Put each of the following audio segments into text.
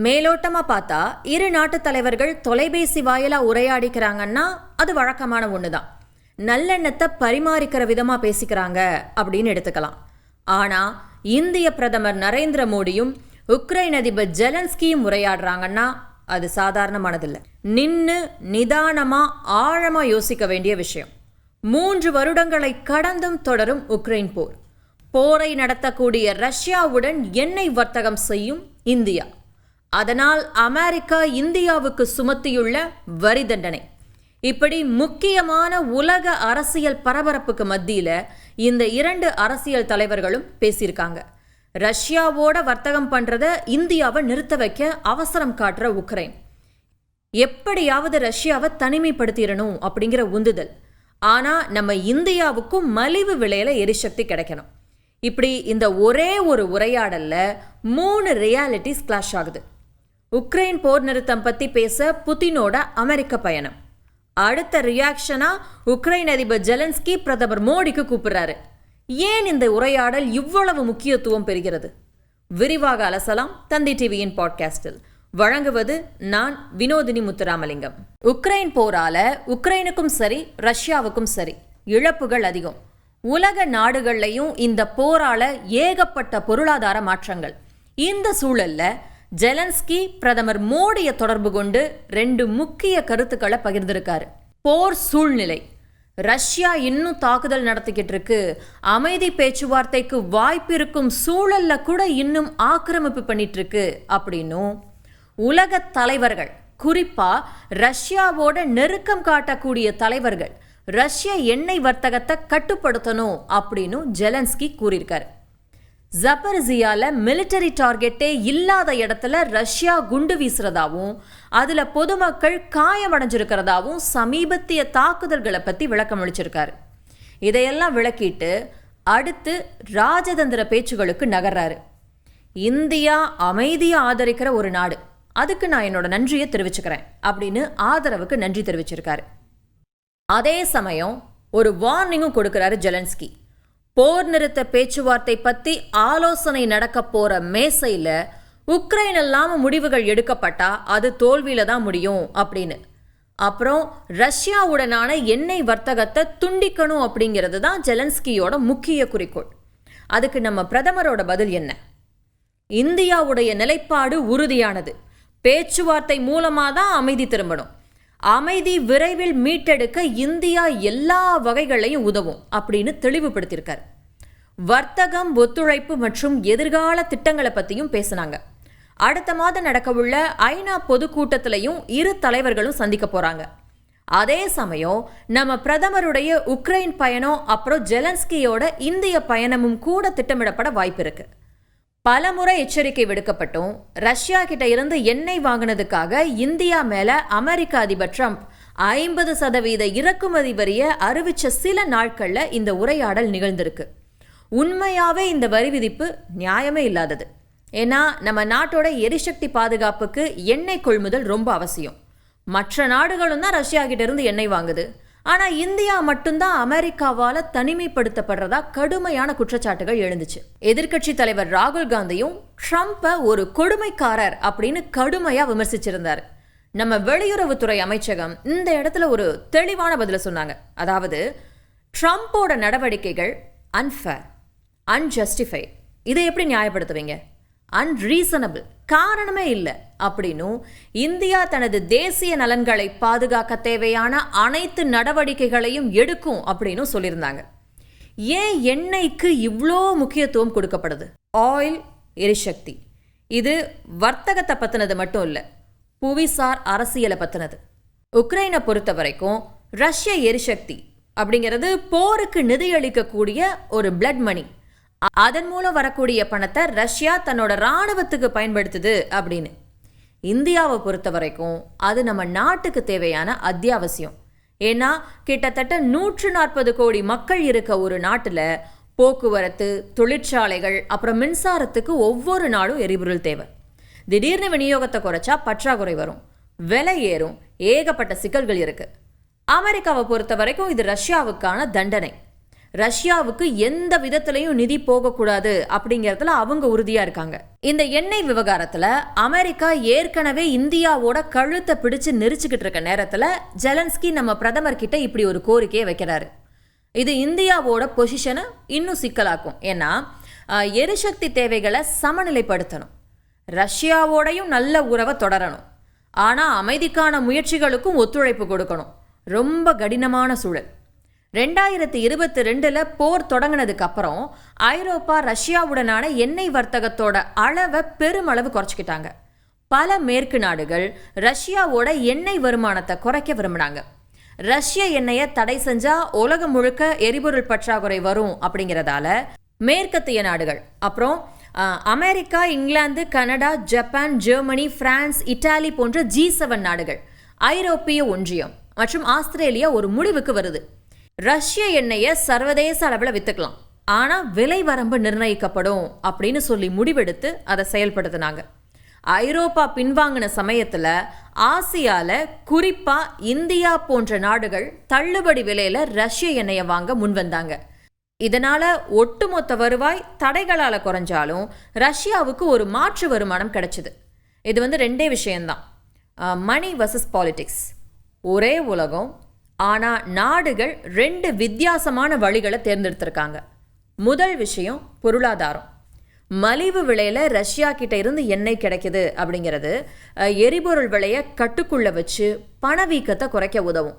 மேலோட்டமா பார்த்தா இரு நாட்டு தலைவர்கள் தொலைபேசி வாயிலா உரையாடிக்கிறாங்கன்னா அது வழக்கமான ஒண்ணுதான். நல்லெண்ணத்தை பரிமாறிக்கிற விதமா பேசிக்கிறாங்க அப்படின்னு எடுத்துக்கலாம். ஆனா இந்திய பிரதமர் நரேந்திர மோடியும் உக்ரைன் அதிபர் ஜெலன்ஸ்கியும் உரையாடுறாங்கன்னா அது சாதாரணமானதில்லை. நின்னு நிதானமா ஆழமா யோசிக்க வேண்டிய விஷயம். 3 வருடங்களை கடந்தும் தொடரும் உக்ரைன் போர். போரை நடத்தக்கூடிய ரஷ்யாவுடன் எண்ணெய் வர்த்தகம் செய்யும் இந்தியா. அதனால் அமெரிக்கா இந்தியாவுக்கு சுமத்தியுள்ள வரி தண்டனை. இப்படி முக்கியமான உலக அரசியல் பரபரப்புக்கு மத்தியில இந்த 2 அரசியல் தலைவர்களும் பேசியிருக்காங்க. ரஷ்யாவோட வர்த்தகம் பண்றத இந்தியாவை நிறுத்த வைக்க அவசரம் காட்டுற உக்ரைன், எப்படியாவது ரஷ்யாவை தனிமைப்படுத்திடணும் அப்படிங்கிற உந்துதல். ஆனா நம்ம இந்தியாவுக்கும் மலிவு விலையில எரிசக்தி கிடைக்கணும். இப்படி இந்த ஒரே ஒரு உரையாடல்ல 3 ரியாலிட்டிஸ் கிளாஷ் ஆகுது. உக்ரைன் போர் நிறுத்தம் பத்தி பேச புதினோட அமெரிக்க பயணம். அடுத்த ரியாக்ஷனா உக்ரைன் அதிபர் ஜெலன்ஸ்கி பிரதமர் மோடிக்கு கூப்பிடுறாரு. ஏன் இந்த உரையாடல் இவ்வளவு முக்கியத்துவம் பெறுகிறது? விரிவாக அலசலாம் தந்தி டிவியின் பாட்காஸ்டில். வழங்குவது நான் வினோதினி முத்துராமலிங்கம். உக்ரைன் போரால உக்ரைனுக்கும் சரி ரஷ்யாவுக்கும் சரி இழப்புகள் அதிகம். உலக நாடுகள்லையும் இந்த போரால ஏகப்பட்ட பொருளாதார மாற்றங்கள். இந்த சூழல்ல ஜெலன்ஸ்கி பிரதமர் மோடியை தொடர்பு கொண்டு 2 முக்கிய கருத்துக்களை பகிர்ந்திருக்காரு. போர் சூழ்நிலை, ரஷ்யா இன்னும் தாக்குதல் நடத்திக்கிட்டு இருக்கு, அமைதி பேச்சுவார்த்தைக்கு வாய்ப்பு இருக்கும் சூழல்ல கூட இன்னும் ஆக்கிரமிப்பு பண்ணிட்டு இருக்கு அப்படின்னும், உலக தலைவர்கள் குறிப்பா ரஷ்யாவோட நெருக்கம் காட்டக்கூடிய தலைவர்கள் ரஷ்ய எண்ணெய் வர்த்தகத்தை கட்டுப்படுத்தணும் அப்படின்னு ஜெலன்ஸ்கி கூறியிருக்காரு. ஜபர்ஜியால மிலிட்டரி டார்கெட்டே இல்லாத இடத்துல ரஷ்யா குண்டு வீசுறதாவும் அதுல பொதுமக்கள் காயமடைஞ்சிருக்கிறதாவும் சமீபத்திய தாக்குதல்களை பத்தி விளக்கம் அளிச்சிருக்காரு. இதையெல்லாம் விளக்கிட்டு அடுத்து ராஜதந்திர பேச்சுகளுக்கு நகர்றாரு. இந்தியா அமைதியை ஆதரிக்கிற ஒரு நாடு, அதுக்கு நான் என்னோட நன்றியை தெரிவிச்சுக்கிறேன் அப்படின்னு ஆதரவுக்கு நன்றி தெரிவிச்சிருக்காரு. அதே சமயம் ஒரு வார்னிங்கும் கொடுக்கிறாரு ஜெலன்ஸ்கி. போர் நிறுத்த பேச்சுவார்த்தை பத்தி ஆலோசனை நடக்க போற மேசையில உக்ரைன் இல்லாம முடிவுகள் எடுக்கப்பட்டா அது தோல்வியில தான் முடியும் அப்படின்னு. அப்புறம் ரஷ்யாவுடனான எண்ணெய் வர்த்தகத்தை துண்டிக்கணும் அப்படிங்கிறது தான் ஜெலன்ஸ்கியோட முக்கிய குறிக்கோள். அதுக்கு நம்ம பிரதமரோட பதில் என்ன? இந்தியாவுடைய நிலைப்பாடு உறுதியானது. பேச்சுவார்த்தை மூலமா தான் அமைதி திரும்பணும். அமைதி விரைவில் மீட்டெடுக்க இந்தியா எல்லா வகைகளையும் உதவும் அப்படின்னு தெளிவுபடுத்தியிருக்காரு. வர்த்தகம், ஒத்துழைப்பு மற்றும் எதிர்கால திட்டங்களை பற்றியும் பேசினாங்க. அடுத்த மாதம் நடக்கவுள்ள ஐநா பொதுக்கூட்டத்திலையும் இரு தலைவர்களும் சந்திக்க போறாங்க. அதே சமயம் நம்ம பிரதமருடைய உக்ரைன் பயணம் அப்புறம் ஜெலன்ஸ்கியோட இந்திய பயணமும் கூட திட்டமிடப்பட வாய்ப்பு இருக்கு. பலமுறை எச்சரிக்கை விடுக்கப்பட்டும் ரஷ்யா கிட்ட இருந்து எண்ணெய் வாங்கினதுக்காக இந்தியா மேல அமெரிக்க அதிபர் ட்ரம்ப் 50% இறக்குமதி வரியை அறிவிச்ச சில நாட்கள்ல இந்த உரையாடல் நிகழ்ந்திருக்கு. உண்மையாவே இந்த வரி விதிப்பு நியாயமே இல்லாதது. ஏன்னா நம்ம நாட்டோட எரிசக்தி பாதுகாப்புக்கு எண்ணெய் கொள்முதல் ரொம்ப அவசியம். மற்ற நாடுகளும் தான் ரஷ்யா கிட்ட இருந்து எண்ணெய் வாங்குது. ஆனா இந்தியா மட்டும்தான் அமெரிக்காவால தனிமைப்படுத்தப்படுறதா கடுமையான குற்றச்சாட்டுகள் எழுந்துச்சு. எதிர்க்கட்சி தலைவர் ராகுல் காந்தியும் ட்ரம்பை ஒரு கொடுமைக்காரர் அப்படின்னு கடுமையா விமர்சிச்சிருந்தாரு. நம்ம வெளியுறவுத்துறை அமைச்சகம் இந்த இடத்துல ஒரு தெளிவான பதில சொன்னாங்க. அதாவது ட்ரம்போட நடவடிக்கைகள் அன்ஃபேர், அன்ஜஸ்டிஃபை. இதை எப்படி நியாயப்படுத்துவீங்க? அன்ரீசனபிள், காரணமே இல்லை அப்படின்னும், இந்தியா தனது தேசிய நலன்களை பாதுகாக்க தேவையான அனைத்து நடவடிக்கைகளையும் எடுக்கும் அப்படின்னு சொல்லியிருந்தாங்க. ஏன் எண்ணெய்க்கு இவ்வளோ முக்கியத்துவம் கொடுக்கப்படுது? ஆயில், எரிசக்தி, இது வர்த்தகத்தை பற்றினது மட்டும் இல்லை, புவிசார் அரசியலை பற்றினது. உக்ரைனை பொறுத்த வரைக்கும் ரஷ்ய எரிசக்தி அப்படிங்கிறது போருக்கு நிதியளிக்கக்கூடிய ஒரு பிளட் மணி. அதன் மூலம் வரக்கூடிய பணத்தை ரஷ்யா தன்னோட இராணுவத்துக்கு பயன்படுத்துது அப்படின்னு. இந்தியாவை பொறுத்த வரைக்கும் அது நம்ம நாட்டுக்கு தேவையான அத்தியாவசியம். ஏன்னா கிட்டத்தட்ட 140 கோடி மக்கள் இருக்க ஒரு நாட்டில் போக்குவரத்து, தொழிற்சாலைகள் அப்புறம் மின்சாரத்துக்கு ஒவ்வொரு நாளும் எரிபொருள் தேவை. திடீர்னு விநியோகத்தை குறைச்சா பற்றாக்குறை வரும், விலை ஏறும், ஏகப்பட்ட சிக்கல்கள் இருக்கு. அமெரிக்காவை பொறுத்த வரைக்கும் இது ரஷ்யாவுக்கான தண்டனை. ரஷ்யாவுக்கு எந்த விதத்திலையும் நிதி போகக்கூடாது அப்படிங்கிறதுல அவங்க உறுதியா இருக்காங்க. இந்த எண்ணெய் விவகாரத்துல அமெரிக்கா ஏற்கனவே இந்தியாவோட கழுத்தை பிடிச்சு நெரிச்சுக்கிட்டு இருக்க நேரத்துல ஜெலன்ஸ்கி நம்ம பிரதமர் கிட்ட இப்படி ஒரு கோரிக்கையை வைக்கிறாரு. இது இந்தியாவோட பொசிஷனை இன்னும் சிக்கலாக்கும். ஏன்னா எரிசக்தி தேவைகளை சமநிலைப்படுத்தணும், ரஷ்யாவோடையும் நல்ல உறவை தொடரணும், ஆனால் அமைதிக்கான முயற்சிகளுக்கும் ஒத்துழைப்பு கொடுக்கணும். ரொம்ப கடினமான சூழல். 2022 போர் தொடங்கினதுக்கு அப்புறம் ஐரோப்பா ரஷ்யாவுடனான எண்ணெய் வர்த்தகத்தோட அளவை பெருமளவு குறைச்சிக்கிட்டாங்க. பல மேற்கு நாடுகள் ரஷ்யாவோட எண்ணெய் வருமானத்தை குறைக்க விரும்பினாங்க. ரஷ்ய எண்ணெயை தடை செஞ்சா உலகம் முழுக்க எரிபொருள் பற்றாக்குறை வரும் அப்படிங்கிறதால மேற்கத்திய நாடுகள், அப்புறம் America, England, Canada, Japan, Germany, France, Italy போன்ற G7 நாடுகள், ஐரோப்பிய ஒன்றியம் மற்றும் ஆஸ்திரேலியா ஒரு முடிவுக்கு வருது. ரஷ்ய எண்ணெயை சர்வதேச அளவில் வித்துக்கலாம், ஆனால் விலை வரம்பு நிர்ணயிக்கப்படும் அப்படின்னு சொல்லி முடிவெடுத்து அதை செயல்படுத்தினாங்க. ஐரோப்பா பின்வாங்கின சமயத்தில் ஆசியாவில் குறிப்பாக இந்தியா போன்ற நாடுகள் தள்ளுபடி விலையில் ரஷ்ய எண்ணெயை வாங்க முன்வந்தாங்க. இதனால ஒட்டுமொத்த வருவாய் தடைகளால் குறைஞ்சாலும் ரஷ்யாவுக்கு ஒரு மாற்று வருமானம் கிடைச்சிது. இது ரெண்டே விஷயம்தான், மணி வர்சஸ் பாலிடிக்ஸ். ஒரே உலகம், ஆனால் நாடுகள் ரெண்டு வித்தியாசமான வழிகளை தேர்ந்தெடுத்திருக்காங்க. முதல் விஷயம் பொருளாதாரம். மலிவு விலையில் ரஷ்யா கிட்ட இருந்து எண்ணெய் கிடைக்குது அப்படிங்கிறது எரிபொருள் விலையை கட்டுக்குள்ள வச்சு பணவீக்கத்தை குறைக்க உதவும்.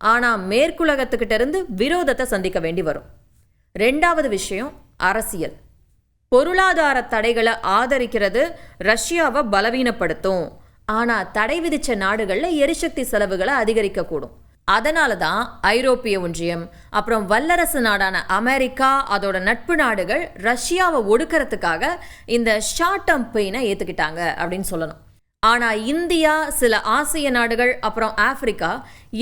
ஆனால் மேற்குலகத்துக்கிட்ட இருந்து விரோதத்தை சந்திக்க வேண்டி வரும். ரெண்டாவது விஷயம் அரசியல். பொருளாதார தடைகளை ஆதரிக்கிறது ரஷ்யாவை பலவீனப்படுத்தும், ஆனால் தடை விதிச்ச நாடுகளில் எரிசக்தி செலவுகளை அதிகரிக்கக்கூடும். அதனால தான் ஐரோப்பிய ஒன்றியம், அப்புறம் வல்லரசு நாடான அமெரிக்கா, அதோட நட்பு நாடுகள் ரஷ்யாவை ஒடுக்கிறதுக்காக இந்த ஷார்ட் டேர்ம் பெயினை ஏற்றுக்கிட்டாங்க அப்படின்னு சொல்லணும். ஆனால் இந்தியா, சில ஆசிய நாடுகள், அப்புறம் ஆப்பிரிக்கா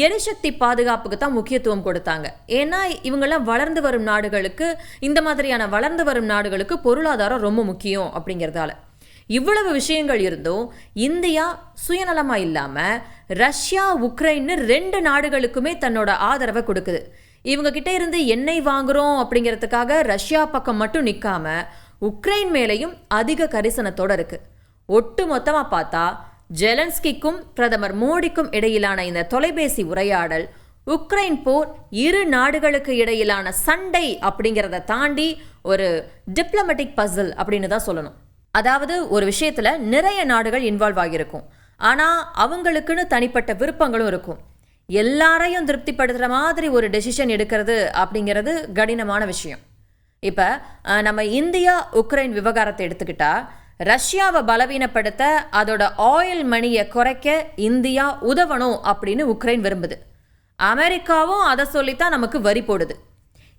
எரிசக்தி பாதுகாப்புக்கு தான் முக்கியத்துவம் கொடுத்தாங்க. ஏன்னா இவங்கெல்லாம் வளர்ந்து வரும் நாடுகளுக்கு, இந்த மாதிரியான வளர்ந்து வரும் நாடுகளுக்கு பொருளாதாரம் ரொம்ப முக்கியம் அப்படிங்கிறதால. இவ்வளவு விஷயங்கள் இருந்தும் இந்தியா சுயநலமா இல்லாம ரஷ்யா, உக்ரைன்னு ரெண்டு நாடுகளுக்குமே தன்னோட ஆதரவை கொடுக்குது. இவங்க கிட்ட இருந்து எண்ணெய் வாங்குறோம் அப்படிங்கிறதுக்காக ரஷ்யா பக்கம் மட்டும் நிற்காம உக்ரைன் மேலையும் அதிக கரிசனத்தோட இருக்கு. ஒட்டு மொத்தமா பார்த்தா ஜெலன்ஸ்கிக்கும் பிரதமர் மோடிக்கும் இடையிலான இந்த தொலைபேசி உரையாடல் உக்ரைன் போர் இரு நாடுகளுக்கு இடையிலான சண்டை அப்படிங்கிறத தாண்டி ஒரு டிப்ளமேட்டிக் பசில் அப்படின்னு தான் சொல்லணும். அதாவது ஒரு விஷயத்துல நிறைய நாடுகள் இன்வால்வ் ஆகியிருக்கும், ஆனால் அவங்களுக்குன்னு தனிப்பட்ட விருப்பங்களும் இருக்கும். எல்லாரையும் திருப்திப்படுத்துகிற மாதிரி ஒரு டெசிஷன் எடுக்கிறது அப்படிங்கிறது கடினமான விஷயம். இப்போ நம்ம இந்தியா உக்ரைன் விவகாரத்தை எடுத்துக்கிட்டா, ரஷ்யாவை பலவீனப்படுத்த, அதோட ஆயில் மணியை குறைக்க இந்தியா உதவணும் அப்படின்னு உக்ரைன் விரும்புது. அமெரிக்காவும் அதை சொல்லித்தான் நமக்கு வரி போடுது.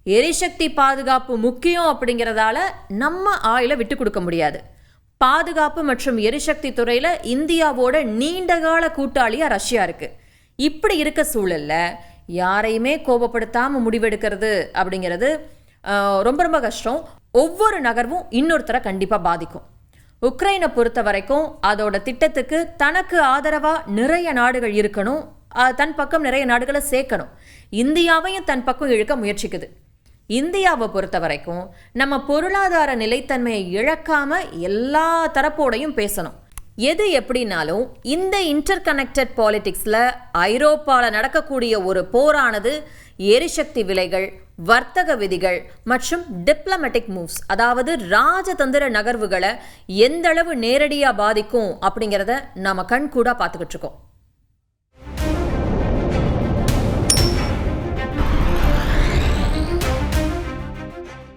எரிசக்தி பாதுகாப்பு முக்கியம் அப்படிங்கிறதால நம்ம ஆயிலை விட்டு கொடுக்க முடியாது. பாதுகாப்பு மற்றும் எரிசக்தி துறையில் இந்தியாவோட நீண்டகால கூட்டாளியா ரஷ்யா இருக்கு. இப்படி இருக்க சூழல்ல யாரையுமே கோபப்படுத்தாமல் முடிவெடுக்கிறது அப்படிங்கிறது ரொம்ப ரொம்ப கஷ்டம். ஒவ்வொரு நகர்வும் இன்னொருத்தரை கண்டிப்பாக பாதிக்கும். உக்ரைனை பொறுத்த வரைக்கும் அதோட திட்டத்துக்கு தனக்கு ஆதரவாக நிறைய நாடுகள் இருக்கணும், தன் பக்கம் நிறைய நாடுகளை சேர்க்கணும். இந்தியாவையும் தன் பக்கம் இழுக்க முயற்சிக்குது. இந்தியாவை பொறுத்த வரைக்கும் நம்ம பொருளாதார நிலைத்தன்மையை இழக்காம எல்லா தரப்போடையும் பேசணும். எது எப்படினாலும் இந்த இன்டர் கனெக்டட் பாலிடிக்ஸில் ஐரோப்பாவில் நடக்கக்கூடிய ஒரு போரானது எரிசக்தி விலைகள், வர்த்தக விதிகள் மற்றும் டிப்ளமேட்டிக் மூவ்ஸ், அதாவது ராஜதந்திர நகர்வுகளை எந்த அளவு நேரடியாக பாதிக்கும் அப்படிங்கிறத நாம கண்கூடாக பார்த்துக்கிட்டு இருக்கோம்.